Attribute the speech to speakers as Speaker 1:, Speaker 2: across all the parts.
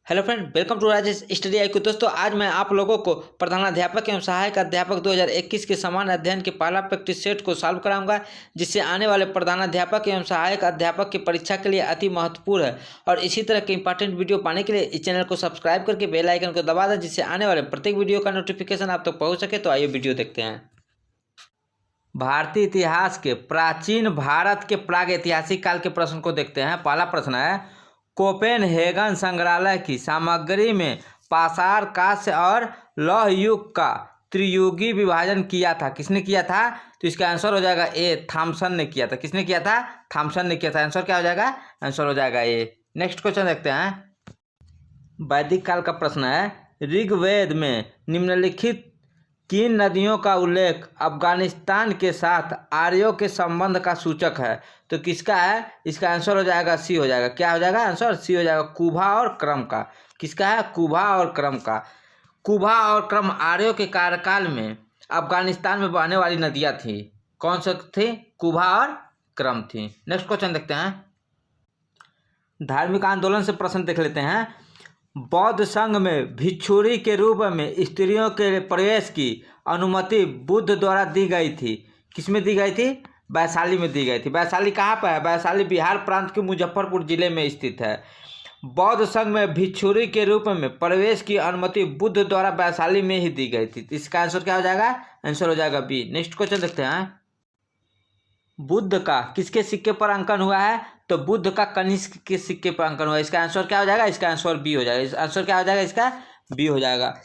Speaker 1: Hello friend, welcome to Rajesh study IQ. दोस्तों, आज मैं आप लोगों को प्रधानाध्यापक एवं सहायक अध्यापक 2021 के समान अध्ययन के पहला प्रैक्टिस सेट को सॉल्व कराऊंगा, जिससे आने वाले प्रधानाध्यापक एवं सहायक अध्यापक की परीक्षा के लिए अति महत्वपूर्ण है। और इसी तरह के इंपॉर्टेंट वीडियो पाने के लिए इस चैनल को सब्सक्राइब करके बेल आइकन को दबा दें, जिससे आने वाले प्रत्येक वीडियो का नोटिफिकेशन आप तक पहुँच सके। तो आइए वीडियो देखते हैं। भारतीय इतिहास के प्राचीन भारत के प्राग ऐतिहासिक काल के प्रश्न को देखते हैं। पहला प्रश्न है, कोपेनहेगन संग्रहालय की सामग्री में पाषाण, कांस्य और लौह युग का त्रियुगी विभाजन किया था। किसने किया था? तो इसका आंसर हो जाएगा ए, थॉमसन ने किया था। किसने किया था? थॉमसन ने किया था। आंसर क्या हो जाएगा? आंसर हो जाएगा ए। नेक्स्ट क्वेश्चन देखते हैं। वैदिक काल का प्रश्न है, ऋग्वेद में निम्नलिखित किन नदियों का उल्लेख अफगानिस्तान के साथ आर्यों के संबंध का सूचक है? तो किसका है? इसका आंसर हो जाएगा सी हो जाएगा। क्या हो जाएगा? आंसर सी हो जाएगा, कुभा और क्रम का। किसका है? कुभा और क्रम का। कुभा और क्रम आर्यों के कार्यकाल में अफगानिस्तान में बहने वाली नदियां थी। कौन सी थी? कुभा और क्रम थी। नेक्स्ट क्वेश्चन देखते हैं। धार्मिक आंदोलन से प्रश्न देख लेते हैं। बौद्ध संघ में भिक्षुणी के रूप में स्त्रियों के प्रवेश की अनुमति बुद्ध द्वारा दी गई थी। किसमें दी गई थी? वैशाली में दी गई थी। वैशाली कहाँ पर है? वैशाली बिहार प्रांत के मुजफ्फरपुर जिले में स्थित है। बौद्ध संघ में भिक्षुणी के रूप में प्रवेश की अनुमति बुद्ध द्वारा वैशाली में ही दी गई थी। इसका आंसर क्या हो जाएगा? आंसर हो जाएगा बी। नेक्स्ट क्वेश्चन देखते हैं। बुद्ध का किसके सिक्के पर अंकन हुआ है? तो बुद्ध का कनिष्क के सिक्के पर अंकन हुआ है। इसका आंसर क्या हो जाएगा? इसका आंसर बी हो जाएगा। आंसर क्या हो जाएगा? इसका बी हो जाएगा।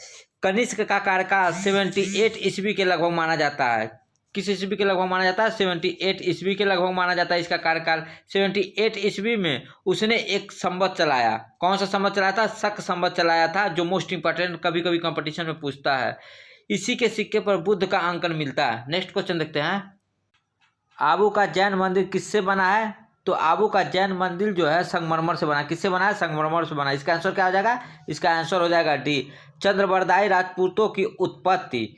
Speaker 1: कनिष्क का कार्यकाल 78 ईस्वी के लगभग माना जाता है। किस ईस्वी के लगभग माना जाता है? 78 ईस्वी के लगभग माना जाता है इसका कार्यकाल। 78 ईस्वी में उसने एक संवत चलाया। कौन सा संवत चलाया था? शक संवत चलाया था, जो मोस्ट इंपॉर्टेंट कभी कभी कंपटीशन में पूछता है। इसी के सिक्के पर बुद्ध का अंकन मिलता है। नेक्स्ट क्वेश्चन देखते हैं। आबू का जैन मंदिर किससे बना है? तो आबू का जैन मंदिर जो है संगमरमर से बना। किससे बना है? संगमरमर से बना। इसका आंसर क्या हो जाएगा? इसका आंसर हो जाएगा डी। चंद्रबरदाई राजपूतों की उत्पत्ति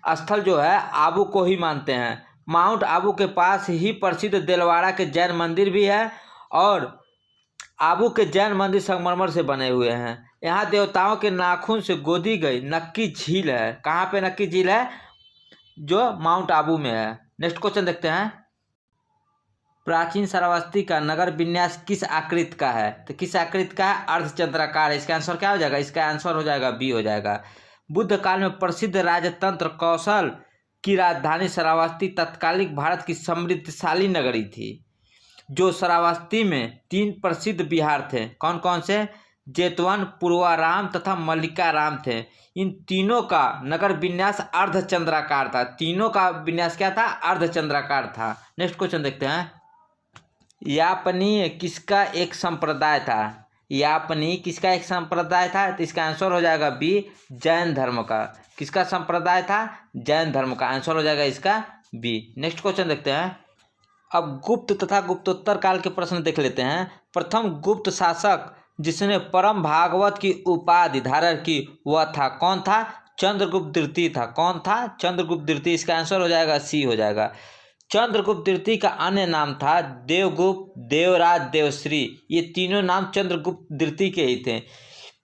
Speaker 1: स्थल जो है आबू को ही मानते हैं। माउंट आबू के पास ही प्रसिद्ध देलवाड़ा के जैन मंदिर भी है, और आबू के जैन मंदिर संगमरमर से बने हुए हैं। यहाँ देवताओं के नाखून से गोदी गई नक्की झील है। कहाँ पे नक्की झील है? जो माउंट आबू में है। नेक्स्ट क्वेश्चन देखते हैं। प्राचीन श्रावस्ती का नगर विन्यास किस आकृति का है? तो किस आकृति का है? अर्धचंद्राकार है। इसका आंसर क्या हो जाएगा? इसका आंसर हो जाएगा बी हो जाएगा। बुद्ध काल में प्रसिद्ध राजतंत्र कौशल की राजधानी श्रावस्ती तत्कालीन भारत की समृद्धशाली नगरी थी। जो श्रावस्ती में 3 प्रसिद्ध विहार थे। कौन कौन से? जेतवन, पूर्वाराम तथा मल्लिकाराम थे। इन तीनों का नगर विन्यास अर्धचंद्राकार था। तीनों का विन्यास क्या था? अर्धचंद्राकार था। नेक्स्ट क्वेश्चन देखते हैं। यापनीय किसका एक संप्रदाय था? यापनी किसका एक संप्रदाय था? तो इसका आंसर हो जाएगा बी, जैन धर्म का। किसका संप्रदाय था? जैन धर्म का। आंसर हो जाएगा इसका बी। नेक्स्ट क्वेश्चन देखते हैं। अब गुप्त तथा गुप्तोत्तर काल के प्रश्न देख लेते हैं। प्रथम गुप्त शासक जिसने परम भागवत की उपाधि धारण की वह था। कौन था? चंद्रगुप्त द्वितीय था। कौन था? चंद्रगुप्त द्वितीय। इसका आंसर हो जाएगा सी हो जाएगा। चंद्रगुप्त द्वितीय का अन्य नाम था देवगुप्त, देवराज, देवश्री। ये तीनों नाम चंद्रगुप्त द्वितीय के ही थे।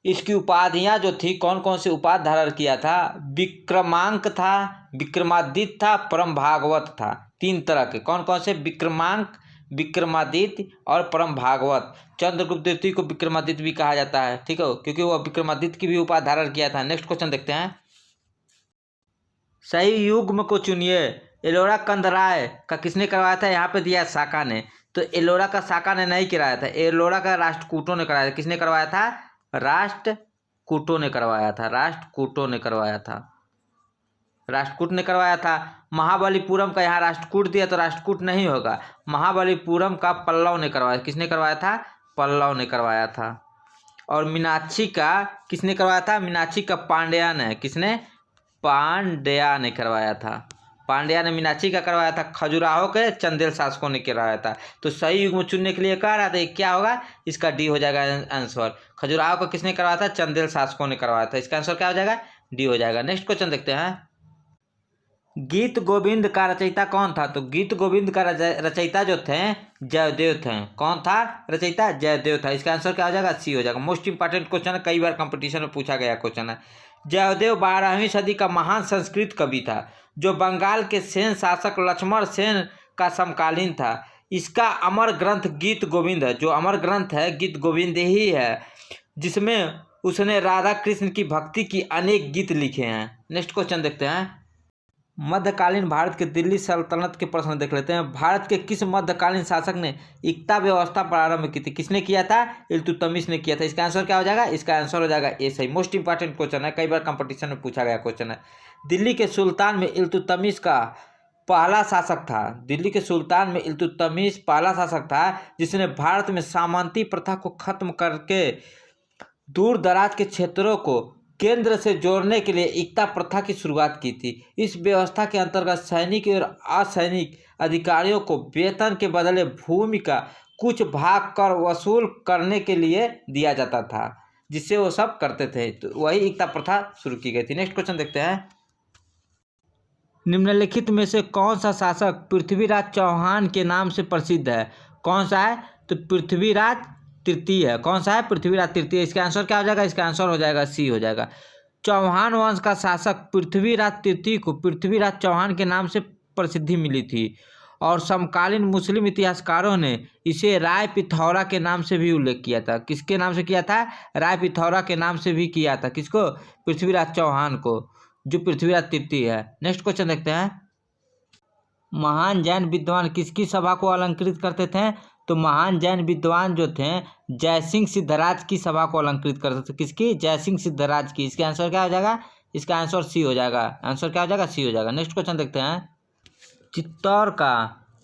Speaker 1: इसकी उपाधियां जो थी, कौन कौन सी उपाधि धारण किया था? विक्रमांक था, विक्रमादित्य था, परम भागवत था। 3 तरह के। कौन कौन से? विक्रमांक, विक्रमादित्य और परम भागवत। चंद्रगुप्त द्वितीय को विक्रमादित्य भी कहा जाता है, ठीक है, क्योंकि वह विक्रमादित्य की भी उपाधि धारण किया था। नेक्स्ट क्वेश्चन देखते हैं। सही युग्म को चुनिए। एलोरा कंदराय का किसने करवाया था? यहाँ पे दिया साका ने। तो एलोरा का साका ने नहीं कराया था, एलोरा का राष्ट्रकूटों ने कराया था। किसने करवाया था? राष्ट्रकूटों ने करवाया था। राष्ट्रकूटों ने करवाया था। राष्ट्रकूट ने करवाया था। महाबलीपुरम का यहाँ राष्ट्रकूट दिया तो राष्ट्रकूट नहीं होगा। महाबलीपुरम का पल्लव ने करवाया। किसने करवाया था? पल्लव ने करवाया था। और मीनाक्षी का किसने करवाया था? मीनाक्षी का पांड्या ने। किसने? पांड्या ने करवाया था। पांड्या ने मीनाक्षी का करवाया था। खजुराहो के चंदेल शासकों ने करवाया था। तो सही युग्म चुनने के लिए कह रहा था, क्या होगा? इसका डी हो जाएगा आंसर। खजुराहो को किसने करवाया था? चंदेल शासकों ने करवाया था। इसका आंसर क्या हो जाएगा? डी हो जाएगा। नेक्स्ट क्वेश्चन देखते हैं। गीत गोविंद का रचयिता कौन था? तो गीत गोविंद का रचयिता जो थे जयदेव थे। कौन था रचयिता? जयदेव था। इसका आंसर क्या हो जाएगा? सी हो जाएगा। मोस्ट इंपॉर्टेंट क्वेश्चन है, कई बार कंपटीशन में पूछा गया क्वेश्चन है। जयदेव 12वीं सदी का महान संस्कृत कवि था जो बंगाल के सेन शासक लक्ष्मण सेन का समकालीन था। इसका अमर ग्रंथ गीत गोविंद है। जो अमर ग्रंथ है गीत गोविंद ही है, जिसमें उसने राधा कृष्ण की भक्ति की अनेक गीत लिखे हैं। नेक्स्ट क्वेश्चन देखते हैं। मध्यकालीन भारत के दिल्ली सल्तनत के प्रश्न देख लेते हैं। भारत के किस मध्यकालीन शासक ने एकता व्यवस्था प्रारंभ की थी? किसने किया था? इल्तुतमिश ने किया था। इसका आंसर क्या हो जाएगा? इसका आंसर हो जाएगा ए सही। मोस्ट इंपॉर्टेंट क्वेश्चन है, कई बार कंपटीशन में पूछा गया क्वेश्चन है। दिल्ली के सुल्तान में इल्तुतमिश का पहला शासक था। दिल्ली के सुल्तान में इल्तुतमिश पहला शासक था जिसने भारत में सामंती प्रथा को खत्म करके दूर दराज के क्षेत्रों को केंद्र से जोड़ने के लिए एकता प्रथा की शुरुआत की थी। इस व्यवस्था के अंतर्गत सैनिक और असैनिक अधिकारियों को वेतन के बदले भूमि का कुछ भाग कर वसूल करने के लिए दिया जाता था, जिससे वो सब करते थे। तो वही एकता प्रथा शुरू की गई थी। नेक्स्ट क्वेश्चन देखते हैं। निम्नलिखित में से कौन सा शासक पृथ्वीराज चौहान के नाम से प्रसिद्ध है? कौन सा है? तो पृथ्वीराज तृतीय है। कौन सा है? पृथ्वीराज तृतीय। इसका आंसर क्या हो जाएगा? इसका आंसर हो जाएगा सी हो जाएगा। चौहान वंश का शासक पृथ्वीराज तृतीय को पृथ्वीराज चौहान के नाम से प्रसिद्धि मिली थी और समकालीन मुस्लिम इतिहासकारों ने इसे राय पिथौरा के नाम से भी उल्लेख किया था। किसके नाम से किया था? राय पिथौरा के नाम से भी किया था। किसको? पृथ्वीराज चौहान को, जो पृथ्वीराज तृतीय है। नेक्स्ट क्वेश्चन देखते हैं। महान जैन विद्वान किसकी सभा को अलंकृत करते थे? तो महान जैन विद्वान जो थे जयसिंह सिद्धराज की सभा को अलंकृत करते थे। किसकी? जयसिंह सिद्धराज की। इसका आंसर क्या हो जाएगा? इसका आंसर सी हो जाएगा। आंसर क्या हो जाएगा? सी हो जाएगा। नेक्स्ट क्वेश्चन देखते हैं। चित्तौड़ का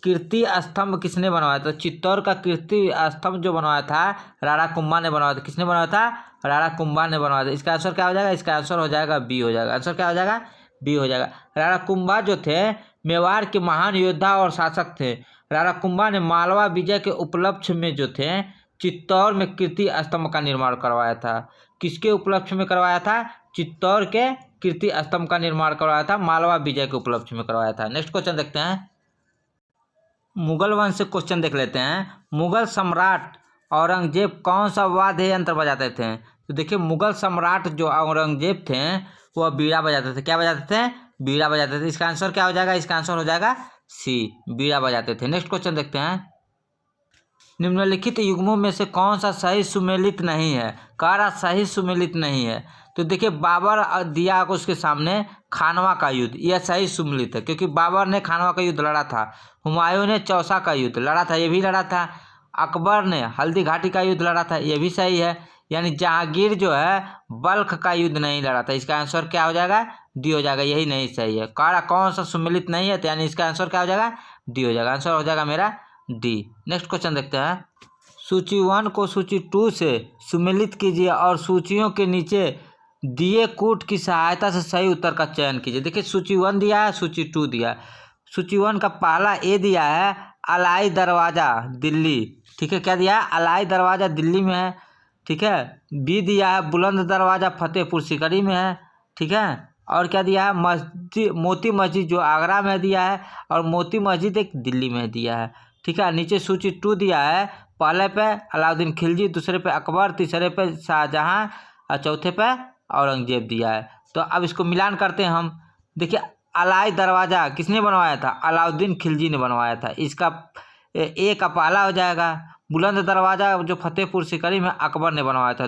Speaker 1: कीर्ति स्तंभ किसने बनवाया था? चित्तौड़ का कीर्ति स्तंभ जो बनवाया था राणा कुंभा ने बनवाया था। किसने बनवाया था? राणा कुंभा ने बनवाया था। इसका आंसर क्या हो जाएगा? इसका आंसर हो जाएगा बी हो जाएगा। आंसर क्या हो जाएगा? बी हो जाएगा। राणा कुंभा जो थे मेवाड़ के महान योद्धा और शासक थे। राणा कुंभा ने मालवा विजय के उपलक्ष्य में जो थे चित्तौड़ में कीर्ति स्तंभ का निर्माण करवाया था। किसके उपलक्ष्य में करवाया था? चित्तौड़ के कीर्ति स्तंभ का निर्माण करवाया था, मालवा विजय के उपलक्ष्य में करवाया था। नेक्स्ट क्वेश्चन देखते हैं। मुगल वंश से क्वेश्चन देख लेते हैं। मुगल सम्राट औरंगजेब कौन सा वाद्य यंत्र बजाते थे? तो देखिए, मुगल सम्राट जो औरंगजेब थे वह बीड़ा बजाते थे। क्या बजाते थे? बीड़ा बजाते थे। इसका आंसर क्या हो जाएगा? इसका आंसर हो जाएगा सी, बीड़ा बजाते थे। नेक्स्ट क्वेश्चन देखते हैं। निम्नलिखित युग्मों में से कौन सा सही सुमेलित नहीं है? कह रहा सही सुमेलित नहीं है। तो देखिए, बाबर दिया उसके सामने खानवा का युद्ध, यह सही सुमेलित है क्योंकि बाबर ने खानवा का युद्ध लड़ा था। हुमायूं ने चौसा का युद्ध लड़ा था, यह भी लड़ा था। अकबर ने हल्दी घाटी का युद्ध लड़ा था, यह भी सही है। यानी जहांगीर जो है बल्ख का युद्ध नहीं लड़ा था। इसका आंसर क्या हो जाएगा? डी हो जाएगा। यही नहीं सही है। कारा कौन सा सुमेलित नहीं है? तो यानी इसका आंसर क्या हो जाएगा? डी हो जाएगा। आंसर हो जाएगा मेरा डी। नेक्स्ट क्वेश्चन देखते हैं। सूची 1 को सूची 2 से सुमेलित कीजिए और सूचियों के नीचे दिए कूट की सहायता से सही उत्तर का चयन कीजिए। देखिए, सूची 1 दिया है, सूची 2 दिया है। सूची 1 का पहला ए दिया है अलाई दरवाज़ा दिल्ली। ठीक है, क्या दिया है? अलाई दरवाज़ा दिल्ली में है। ठीक है। बी दिया है बुलंद दरवाज़ा फतेहपुर सीकरी में है। ठीक है। और क्या दिया है? मस्जिद मोती मस्जिद जो आगरा में दिया है और मोती मस्जिद एक दिल्ली में दिया है। ठीक है। नीचे सूची 2 दिया है, पहले पे अलाउद्दीन खिलजी, दूसरे पे अकबर, तीसरे पे शाहजहां और चौथे पे औरंगजेब दिया है। तो अब इसको मिलान करते हैं हम। देखिए, अलाई दरवाज़ा किसने बनवाया था? अलाउद्दीन खिलजी ने बनवाया था। इसका ए का पहला हो जाएगा। बुलंद दरवाज़ा जो फतेहपुर सीकरी में अकबर ने बनवाया था,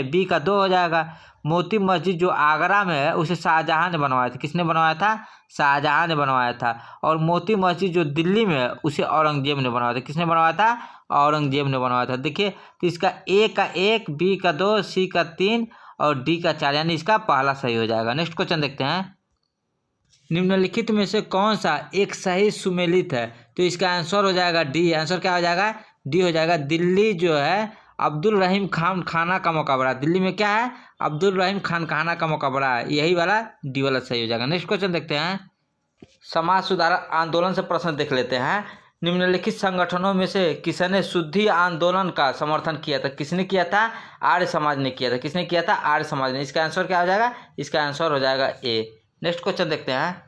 Speaker 1: बी का 2 हो जाएगा। मोती मस्जिद जो आगरा में है उसे शाहजहां ने बनवाया था। किसने बनवाया था? शाहजहां ने बनवाया था। और मोती मस्जिद जो दिल्ली में है उसे औरंगजेब ने बनवाया था। किसने बनवाया था? औरंगजेब ने बनवाया था। देखिए, तो इसका ए का 1, बी का 2, सी का 3 और डी का 4, यानी इसका पहला सही हो जाएगा। नेक्स्ट क्वेश्चन देखते हैं। निम्नलिखित में से कौन सा एक सही सुमेलित है? तो इसका आंसर हो जाएगा डी। आंसर क्या हो जाएगा? डी हो जाएगा। दिल्ली जो है अब्दुल रहीम खान खाना का मुकाबला, दिल्ली में क्या है? अब्दुल रहीम खान खाना का मुकाबला है। यही वाला डी वाला सही हो जाएगा। नेक्स्ट क्वेश्चन देखते हैं। समाज सुधार आंदोलन से प्रश्न देख लेते हैं। निम्नलिखित संगठनों में से किसने शुद्धि आंदोलन का समर्थन किया था? किसने किया था? आर्य समाज ने किया था। किसने किया था? आर्य समाज ने। इसका आंसर क्या हो जाएगा? इसका आंसर हो जाएगा ए। नेक्स्ट क्वेश्चन देखते हैं।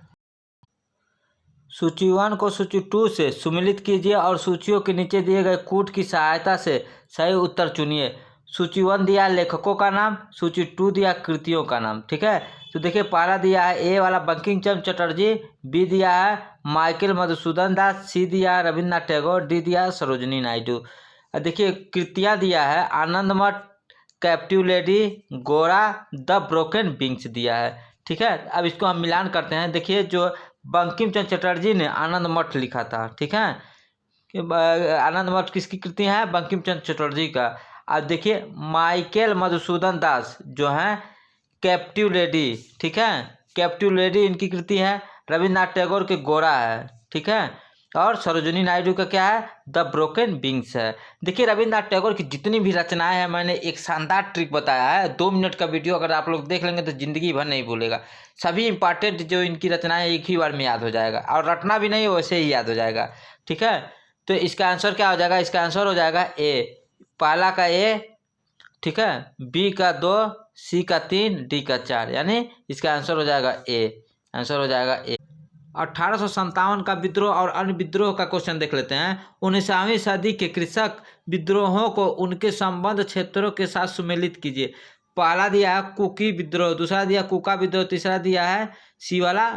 Speaker 1: सूची 1 को सूची 2 से सुमेलित कीजिए और सूचियों के नीचे दिए गए कूट की सहायता से सही उत्तर चुनिए। सूची 1 दिया है लेखकों का नाम, सूची 2 दिया कृतियों का नाम। ठीक है, तो देखिए पहला दिया है ए वाला बंकिम चंद्र चटर्जी, बी दिया है माइकल मधुसूदन दास, सी दिया है रविन्द्रनाथ टैगोर, डी दिया है सरोजिनी नायडू। देखिए कृतियाँ दिया है आनंद मठ, कैप्टिव लेडी, गोरा, द ब्रोकन विंग्स दिया है। ठीक है, अब इसको हम मिलान करते हैं। देखिए जो बंकिम चंद्र चटर्जी ने आनंद मठ लिखा था, ठीक है, आनंद मठ किसकी कृति है? बंकिम चंद्र चटर्जी का। अब देखिए माइकल मधुसूदन दास जो है कैप्टिव लेडी, ठीक है, कैप्टिव लेडी इनकी कृति है। रविन्द्रनाथ टैगोर के गोरा है, ठीक है, और सरोजिनी नायडू का क्या है? द ब्रोकन विंग्स है। देखिए रविन्द्रनाथ टैगोर की जितनी भी रचनाएं हैं मैंने एक शानदार ट्रिक बताया है, 2 मिनट का वीडियो अगर आप लोग देख लेंगे तो जिंदगी भर नहीं भूलेगा। सभी इंपॉर्टेंट जो इनकी रचनाएं एक ही बार में याद हो जाएगा, और रटना भी नहीं वैसे ही याद हो जाएगा। ठीक है, तो इसका आंसर क्या हो जाएगा? इसका आंसर हो जाएगा ए, पहला का ए, ठीक है, बी का 2, सी का 3, डी का 4, यानी इसका आंसर हो जाएगा ए, आंसर हो जाएगा ए। 1857 का विद्रोह और अन्य विद्रोह का क्वेश्चन देख लेते हैं। 19वीं सदी के कृषक विद्रोहों को उनके संबद्ध क्षेत्रों के साथ सुमेलित कीजिए। पहला दिया है कुकी विद्रोह, दूसरा दिया कुका विद्रोह, तीसरा दिया है सी वाला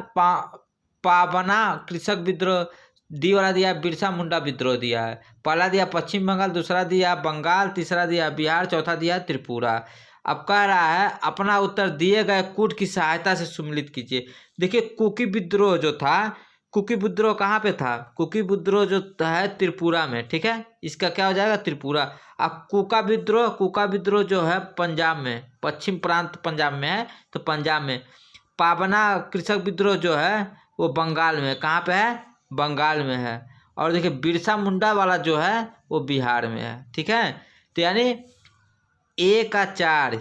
Speaker 1: पाबना कृषक विद्रोह, डी वाला दिया बिरसा मुंडा विद्रोह दिया है। पहला दिया पश्चिम बंगाल, दूसरा दिया बंगाल, तीसरा दिया बिहार, चौथा दिया त्रिपुरा। अब कह रहा है अपना उत्तर दिए गए कूट की सहायता से सुमेलित कीजिए। देखिए कुकी विद्रोह जो था, कुकी विद्रोह कहाँ पे था? कुकी विद्रोह जो है त्रिपुरा में, ठीक है, इसका क्या हो जाएगा? त्रिपुरा। अब कुका विद्रोह जो है पंजाब में, पश्चिम प्रांत पंजाब में है, तो पंजाब में। पाबना कृषक विद्रोह जो है वो बंगाल में, कहाँ पे है? बंगाल में है। और देखिए बिरसा मुंडा वाला जो है वो बिहार में है। ठीक है, तो यानी ए का 4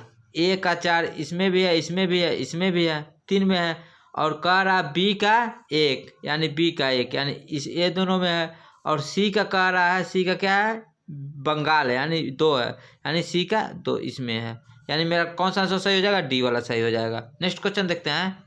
Speaker 1: इसमें भी है, इसमें भी है, इसमें भी है, 3 में है। और कह रहा बी का 1, यानी बी का 1, यानी इस ये दोनों में है। और सी का कह रहा है, सी का क्या है? बंगाल है, यानी 2 है, यानी सी का 2 इसमें है। यानी मेरा कौन सा आंसर सही हो जाएगा? डी वाला सही हो जाएगा। नेक्स्ट क्वेश्चन देखते हैं।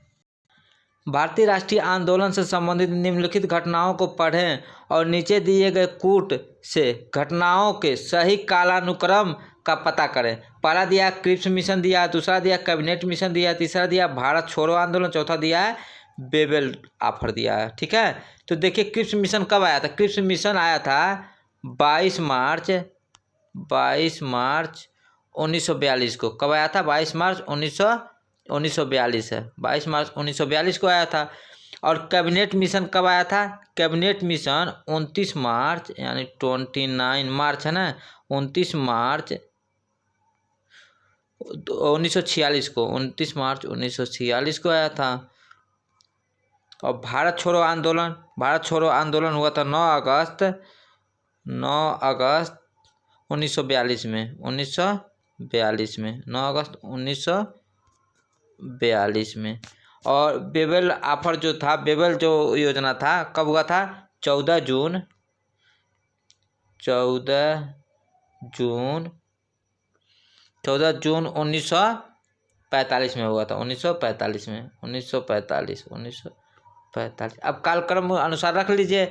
Speaker 1: भारतीय राष्ट्रीय आंदोलन से संबंधित निम्नलिखित घटनाओं को पढ़ें और नीचे दिए गए कूट से घटनाओं के सही कालानुक्रम का पता करें। पहला दिया क्रिप्स मिशन दिया, दूसरा दिया कैबिनेट मिशन दिया, तीसरा दिया भारत छोड़ो आंदोलन, चौथा दिया है बेबल ऑफर दिया है। ठीक है, तो देखिए क्रिप्स मिशन कब आया था? क्रिप्स मिशन आया था 22 मार्च 1942 को। कब आया था? 22 मार्च 1942 है, 22 मार्च 1942 को आया था। और कैबिनेट मिशन कब आया था? कैबिनेट मिशन 29 मार्च, यानी 29 मार्च है ना, 29 मार्च 1946 को, 29 मार्च 1946 को आया था। और भारत छोड़ो आंदोलन हुआ था 9 अगस्त 1942 में, 1942 में, 9 अगस्त 1942 में। और बेबल ऑफर जो था, बेबल जो योजना था कब हुआ था? 14 जून 1945 में हुआ था, 1945 में, 1945। अब कालक्रम अनुसार रख लीजिए।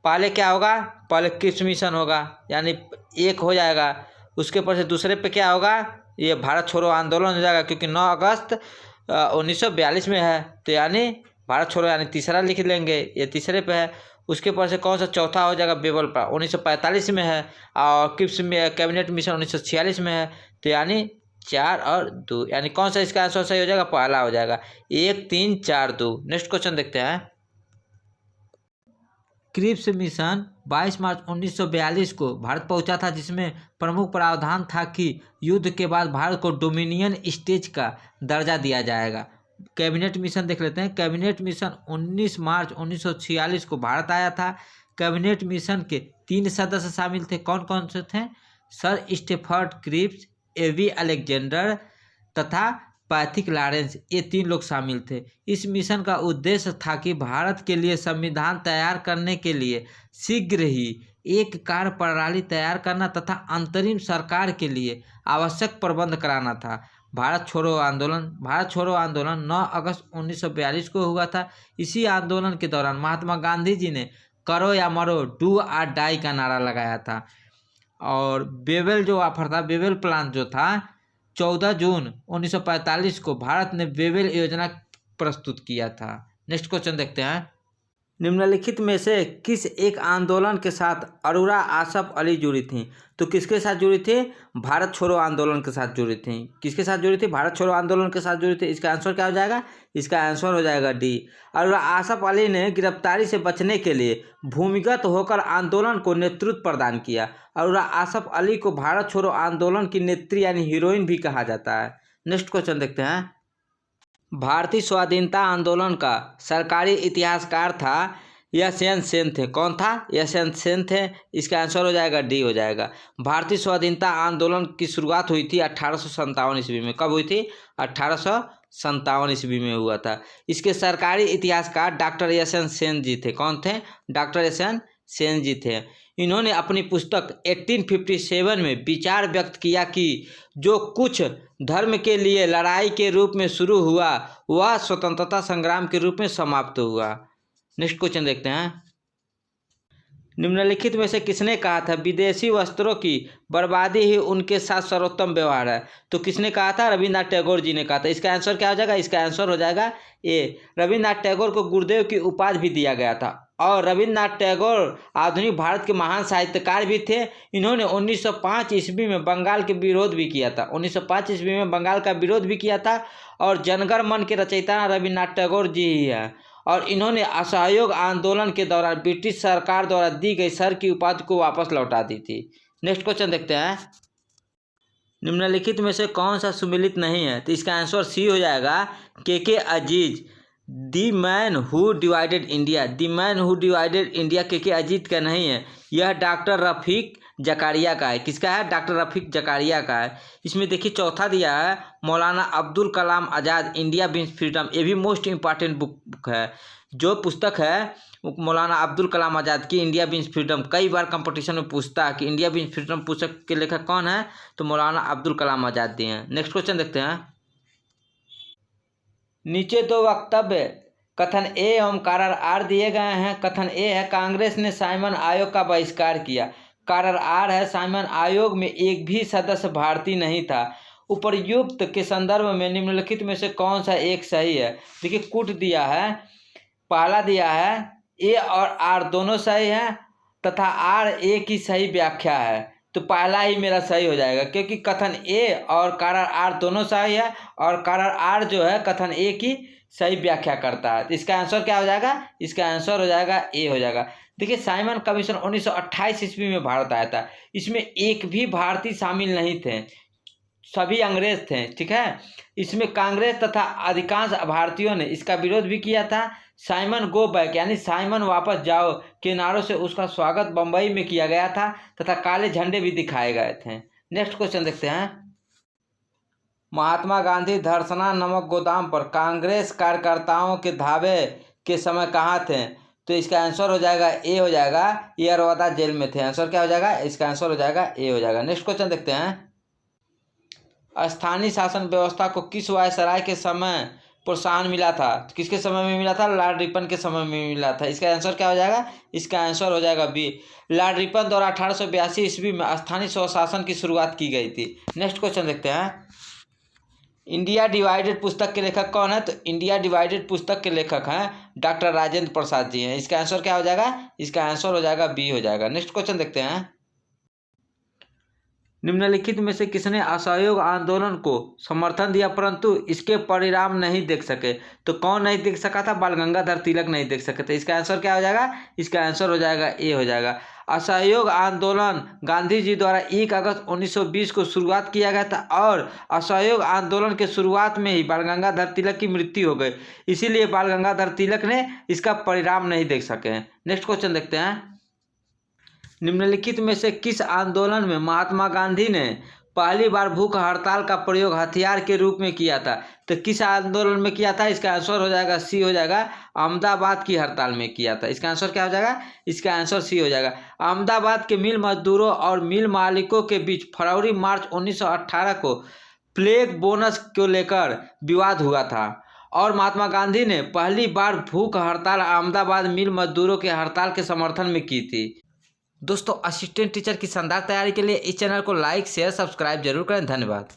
Speaker 1: पहले क्या होगा? पहले क्रिप्स मिशन होगा, यानी 1 हो जाएगा। उसके ऊपर से दूसरे पे क्या होगा? ये भारत छोड़ो आंदोलन हो जाएगा, क्योंकि 9 अगस्त 1942 में है, तो यानी भारत छोड़ो, यानी तीसरा लिख लेंगे, ये तीसरे पे है। उसके ऊपर से कौन सा चौथा हो जाएगा? बेबल पर 1945 में है, और क्रिप्स में कैबिनेट मिशन 1946 में है, तो यानी 4 और 2, यानी कौन सा इसका आंसर सही हो जाएगा? पहला हो जाएगा। 1 3 4 2। नेक्स्ट क्वेश्चन देखते हैं। क्रिप्स मिशन 22 मार्च 1942 को भारत पहुंचा था, जिसमें प्रमुख प्रावधान था कि युद्ध के बाद भारत को डोमिनियन स्टेट का दर्जा दिया जाएगा। कैबिनेट मिशन देख लेते हैं। कैबिनेट मिशन 19 मार्च 1946 को भारत आया था। कैबिनेट मिशन के 3 सदस्य शामिल थे। कौन कौन से थे? सर स्टेफर्ड क्रिप्स, एवी अलेक्जेंडर तथा पैथिक लॉरेंस, ये 3 लोग शामिल थे। इस मिशन का उद्देश्य था कि भारत के लिए संविधान तैयार करने के लिए शीघ्र ही एक कार्य प्रणाली तैयार करना तथा अंतरिम सरकार के लिए आवश्यक प्रबंध कराना था। भारत छोड़ो आंदोलन 9 अगस्त 1942 को हुआ था। इसी आंदोलन के दौरान महात्मा गांधी जी ने करो या मरो, डू और डाई का नारा लगाया था। और बेबल जो ऑफर था, बेबल प्लान जो था, 14 जून 1945 को भारत ने बेबल योजना प्रस्तुत किया था। नेक्स्ट क्वेश्चन देखते हैं। निम्नलिखित में से किस एक आंदोलन के साथ अरोरा आसफ अली जुड़ी थी? तो किसके साथ जुड़ी थी? भारत छोड़ो आंदोलन के साथ जुड़ी थी। किसके साथ जुड़ी थी? भारत छोड़ो आंदोलन के साथ जुड़ी थी। इसका आंसर क्या हो जाएगा? इसका आंसर हो जाएगा डी। अरोरा आसफ अली ने गिरफ्तारी से बचने के लिए भूमिगत होकर आंदोलन को नेतृत्व प्रदान किया। अरोरा आसफ अली को भारत छोड़ो आंदोलन की नेत्री यानी हीरोइन भी कहा जाता है। नेक्स्ट क्वेश्चन देखते हैं। भारतीय स्वाधीनता आंदोलन का सरकारी इतिहासकार था यशवंत सेन थे। कौन था? यशवंत सेन थे। इसका आंसर हो जाएगा डी हो जाएगा। भारतीय स्वाधीनता आंदोलन की शुरुआत हुई थी 1857 ईस्वी में। कब हुई थी? 1857 ईस्वी में हुआ था। इसके सरकारी इतिहासकार डॉक्टर यशवंत सेन जी थे। कौन थे? डॉक्टर यशवंत सेन जी थे। इन्होंने अपनी पुस्तक 1857 में विचार व्यक्त किया कि जो कुछ धर्म के लिए लड़ाई के रूप में शुरू हुआ वह स्वतंत्रता संग्राम के रूप में समाप्त हुआ। नेक्स्ट क्वेश्चन देखते हैं। निम्नलिखित में से किसने कहा था विदेशी वस्त्रों की बर्बादी ही उनके साथ सर्वोत्तम व्यवहार है? तो किसने कहा था? रविन्द्रनाथ टैगोर जी ने कहा था। इसका आंसर क्या हो जाएगा? इसका आंसर हो जाएगा ए। रविन्द्रनाथ टैगोर को गुरुदेव की उपाधि भी दिया गया था। और रविन्द्रनाथ टैगोर आधुनिक भारत के महान साहित्यकार भी थे। इन्होंने 1905 ईस्वी में बंगाल के विरोध भी किया था। 1905 ईस्वी में बंगाल का विरोध भी किया था। और जनगण मन के रचयिता रविन्द्रनाथ टैगोर जी ही हैं। और इन्होंने असहयोग आंदोलन के दौरान ब्रिटिश सरकार द्वारा दी गई सर की उपाधि को वापस लौटा दी थी। नेक्स्ट क्वेश्चन देखते हैं। निम्नलिखित में से कौन सा सुमिलित नहीं है? तो इसका आंसर सी हो जाएगा के Aziz, the man who divided India. The man who divided India के अजीज का नहीं है, यह डॉक्टर रफीक जकारिया का है। किसका है? डॉक्टर रफीक जकारिया का है। इसमें देखिए चौथा दिया है मौलाना Abdul Kalam Azad India means freedom. ये भी मोस्ट इम्पॉर्टेंट बुक है। जो पुस्तक है मौलाना अब्दुल कलाम आज़ाद की इंडिया मीन्स फ्रीडम, कई बार कंपटीशन में पूछता है कि इंडिया मीन्स फ्रीडम पुस्तक के लेखक कौन है? तो मौलाना अब्दुल कलाम आज़ाद दिए हैं। नेक्स्ट क्वेश्चन देखते हैं। नीचे दो वक्तव्य कथन ए एवं कारण आर दिए गए हैं। कथन ए है कांग्रेस ने साइमन आयोग का बहिष्कार किया। कारण आर है साइमन आयोग में एक भी सदस्य भारतीय नहीं था। उपर्युक्त के संदर्भ में निम्नलिखित में से कौन सा एक सही है? देखिए कुट दिया है, पहला दिया है ए और आर दोनों सही है तथा आर ए की सही व्याख्या है। तो पहला ही मेरा सही हो जाएगा क्योंकि कथन ए और कारण आर दोनों सही है और कारण आर जो है कथन ए की सही व्याख्या करता है। तो इसका आंसर क्या हो जाएगा? इसका आंसर हो जाएगा ए हो जाएगा। देखिए साइमन कमीशन 1928 ईस्वी में भारत आया था। इसमें एक भी भारतीय शामिल नहीं थे, सभी अंग्रेज थे। ठीक है। इसमें कांग्रेस तथा अधिकांश भारतीयों ने इसका विरोध भी किया था। साइमन गो बैक यानी साइमन वापस जाओ के नारों से उसका स्वागत बम्बई में किया गया था तथा काले झंडे भी दिखाए गए थे। नेक्स्ट क्वेश्चन देखते हैं। महात्मा गांधी धरसना नमक गोदाम पर कांग्रेस कार्यकर्ताओं के धावे के समय कहाँ थे? तो इसका आंसर हो जाएगा ए हो जाएगा, यरवदा जेल में थे। आंसर क्या हो जाएगा? इसका आंसर हो जाएगा ए हो जाएगा। नेक्स्ट क्वेश्चन देखते हैं। स्थानीय शासन व्यवस्था को किस वायसराय के समय प्रोत्साहन मिला था? किसके समय में मिला था? लॉर्ड रिपन के समय में मिला था। इसका आंसर क्या हो जाएगा? इसका आंसर हो जाएगा बी। लॉर्ड रिपन द्वारा 1882 ईस्वी में स्थानीय स्वशासन की शुरुआत की गई थी। नेक्स्ट क्वेश्चन देखते हैं। इंडिया डिवाइडेड पुस्तक के लेखक कौन है? तो इंडिया डिवाइडेड पुस्तक के लेखक हैं डॉक्टर राजेंद्र प्रसाद जी हैं। इसका आंसर क्या हो जाएगा? इसका आंसर हो जाएगा बी हो जाएगा। नेक्स्ट क्वेश्चन देखते हैं। निम्नलिखित में से किसने असहयोग आंदोलन को समर्थन दिया परंतु इसके परिणाम नहीं देख सके? तो कौन नहीं देख सका था? बाल गंगाधर तिलक नहीं देख सके थे। इसका आंसर क्या हो जाएगा? इसका आंसर हो जाएगा ए हो जाएगा। असहयोग आंदोलन गांधी जी द्वारा 1 अगस्त 1920 को शुरुआत किया गया था और असहयोग आंदोलन के शुरुआत में ही बाल गंगाधर तिलक की मृत्यु हो गई, इसीलिए बाल गंगाधर तिलक ने इसका परिणाम नहीं देख सके। नेक्स्ट क्वेश्चन देखते हैं। निम्नलिखित में से किस आंदोलन में महात्मा गांधी ने पहली बार भूख हड़ताल का प्रयोग हथियार के रूप में किया था। तो किस आंदोलन में किया था? इसका आंसर हो जाएगा सी, हो जाएगा अहमदाबाद की हड़ताल में किया था। इसका आंसर क्या हो जाएगा? इसका आंसर सी हो जाएगा। अहमदाबाद के मिल मजदूरों और मिल मालिकों के बीच फरवरी मार्च 1918 को प्लेग बोनस को लेकर विवाद हुआ था और महात्मा गांधी ने पहली बार भूख हड़ताल अहमदाबाद मिल मजदूरों के हड़ताल के समर्थन में की थी। दोस्तों, असिस्टेंट टीचर की शानदार तैयारी के लिए इस चैनल को लाइक शेयर सब्सक्राइब जरूर करें। धन्यवाद।